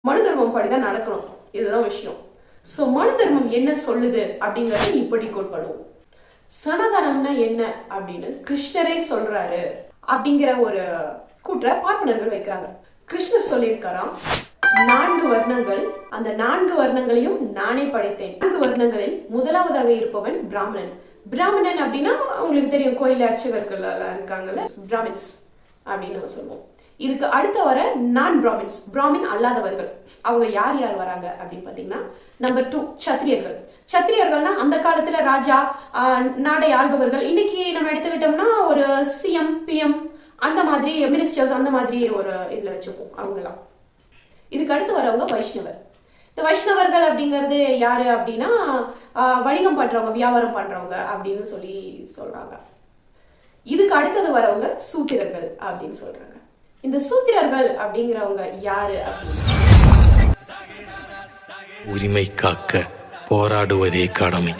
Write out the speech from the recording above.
மனு தர்மம் படிதான் நடக்கணும். இதுதான் விஷயம். ஸோ மனு தர்மம் என்ன சொல்லுது அப்படிங்கறத இப்படி கோட் பண்ணுவோம். சனாதனம்னா என்ன அப்படின்னு கிருஷ்ணரே சொல்றாரு அப்படிங்கிற ஒரு கூற்ற பார்ப்பனர்கள் வைக்கிறாங்க. கிருஷ்ணர் சொல்லியிருக்காராம், 4 வர்ணங்கள், அந்த 4 வர்ணங்களையும் நானே படைத்தேன். 4 வர்ணங்களில் முதலாவதாக இருப்பவன் பிராமணன். பிராமணன் அப்படின்னா உங்களுக்கு தெரியும், கோயில் அர்ச்சகர்கள் இருக்காங்கல்ல, பிராமின்ஸ் அப்படின்னு நம்ம சொல்லுவோம். இதுக்கு அடுத்த வர நான் பிராமின்ஸ், பிராமின் அல்லாதவர்கள். அவங்க யார் யார் வராங்க அப்படின்னு பார்த்தீங்கன்னா, நம்பர் 2 சத்திரியர்கள். சத்திரியர்கள்னா அந்த காலத்துல ராஜா, நாடை ஆள்பவர்கள். இன்னைக்கு நம்ம எடுத்துக்கிட்டோம்னா ஒரு சிஎம், பிஎம், அந்த மாதிரி மினிஸ்டர்ஸ், அந்த மாதிரி ஒரு இதுல வச்சுப்போம் அவங்கலாம். இதுக்கு அடுத்து வரவங்க வைஷ்ணவர். இந்த வைஷ்ணவர்கள் அப்படிங்கிறது யாரு அப்படின்னா, வணிகம் பண்றவங்க, வியாபாரம் பண்றவங்க அப்படின்னு சொல்றாங்க. இதுக்கு அடுத்தது வரவங்க சூத்திரர்கள் அப்படின்னு சொல்றாங்க. இந்த சூத்திரர்கள் அப்படிங்கிறவங்க யாரு அப்படின்னா, உரிமை காக்க போராடுவதே கடமை.